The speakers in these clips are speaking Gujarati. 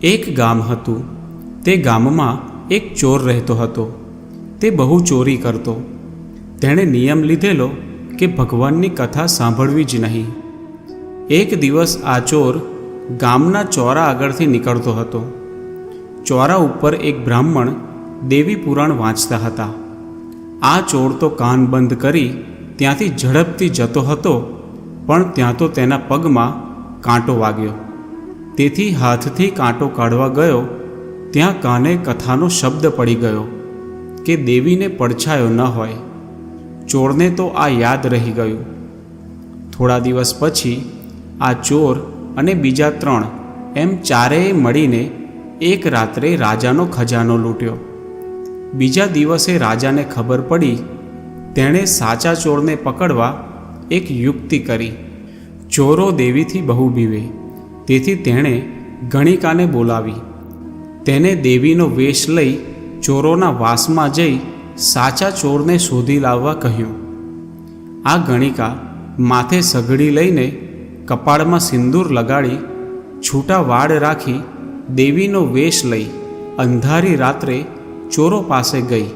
એક ગામ હતું. તે ગામમાં એક ચોર રહેતો હતો. તે બહુ ચોરી કરતો. તેણે નિયમ લીધેલો કે ભગવાનની કથા સાંભળવી જ નહીં. એક દિવસ આ ચોર ગામના ચોરા આગળથી નીકળતો હતો. ચોરા ઉપર એક બ્રાહ્મણ દેવી પુરાણ વાંચતા હતા. આ ચોર તો કાન બંધ કરી ત્યાંથી ઝડપથી જતો હતો, પણ ત્યાં તો તેના પગમાં કાંટો વાગ્યો. તેથી હાથથી કાંટો કાઢવા ગયો ત્યાં કાને કથાનો શબ્દ પડી ગયો કે દેવીને પડછાયો ન હોય. ચોરને તો આ યાદ રહી ગયું. થોડા દિવસ પછી આ ચોર અને બીજા 3 એમ ચારેય મળીને એક રાત્રે રાજાનો ખજાનો લૂંટ્યો. બીજા દિવસે રાજાને ખબર પડી. તેણે સાચા ચોરને પકડવા એક યુક્તિ કરી. ચોરો દેવીથી બહુ બીવે, તેથી તેણે ગણિકાને બોલાવી. તેને દેવીનો વેશ લઈ ચોરોના વાસમાં જઈ સાચા ચોરને શોધી લાવવા કહ્યું. આ ગણિકા માથે સઘળી લઈને, કપાળમાં સિંદૂર લગાડી, છૂટા વાળ રાખી, દેવીનો વેશ લઈ અંધારી રાત્રે ચોરો પાસે ગઈ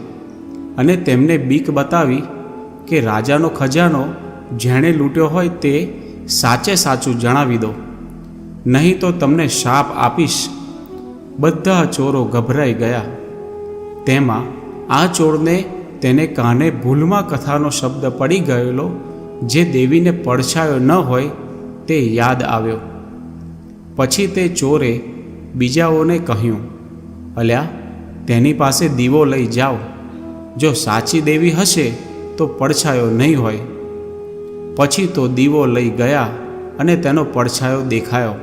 અને તેમને બીક બતાવી કે રાજાનો ખજાનો જેણે લૂંટ્યો હોય તે સાચે સાચું જણાવી દો, નહીં તો તમને શાપ આપીશ. બધા ચોરો ગભરાઈ ગયા. તેમાં આ ચોરને તેને કાને ભૂલમાં કથાનો શબ્દ પડી ગયેલો જે દેવીને પડછાયો ન હોય તે યાદ આવ્યો. પછી તે ચોરે બીજાઓને કહ્યું, અલ્યા, તેની પાસે દીવો લઈ જાઓ. જો સાચી દેવી હશે તો પડછાયો નહીં હોય. પછી તો દીવો લઈ ગયા અને તેનો પડછાયો દેખાયો.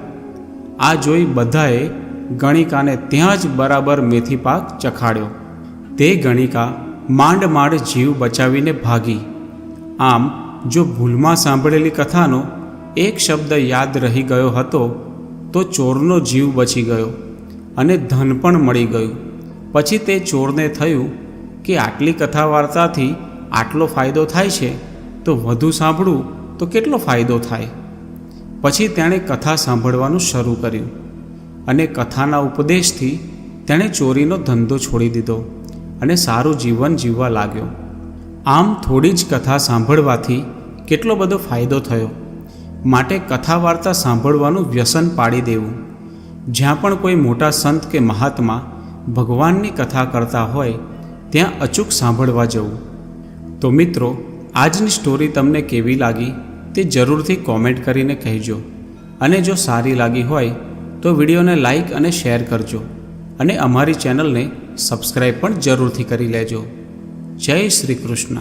આ જોઈ બધાએ ગણિકાને ત્યાં જ બરાબર મેથી પાક ચખાડ્યો. તે ગણિકા માંડ માંડ જીવ બચાવીને ભાગી. આમ જો ભૂલમાં સાંભળેલી કથાનો એક શબ્દ યાદ રહી ગયો હતો તો ચોરનો જીવ બચી ગયો અને ધન પણ મળી ગયું. પછી તે ચોરને થયું કે આટલી કથા વાર્તાથી આટલો ફાયદો થાય છે તો વધુ સાંભળવું તો કેટલો ફાયદો થાય. પછી તેણે કથા સાંભળવાનું શરૂ કર્યું અને કથાના ઉપદેશથી તેણે ચોરીનો ધંધો છોડી દીધો અને સારું જીવન જીવવા લાગ્યો. આમ થોડી જ કથા સાંભળવાથી કેટલો બધો ફાયદો થયો. માટે કથા વાર્તા સાંભળવાનું વ્યસન પાડી દેવું. જ્યાં પણ કોઈ મોટા સંત કે મહાત્મા ભગવાનની કથા કરતા હોય ત્યાં અચૂક સાંભળવા જવું. તો મિત્રો, આજની સ્ટોરી તમને કેવી લાગી તે જરૂરથી કોમેન્ટ કરીને કહેજો. અને જો સારી લાગી હોય તો વિડીયોને લાઈક અને શેર કરજો અને અમારી ચેનલને સબસ્ક્રાઈબ પણ જરૂરથી કરી લેજો. જય શ્રી કૃષ્ણ.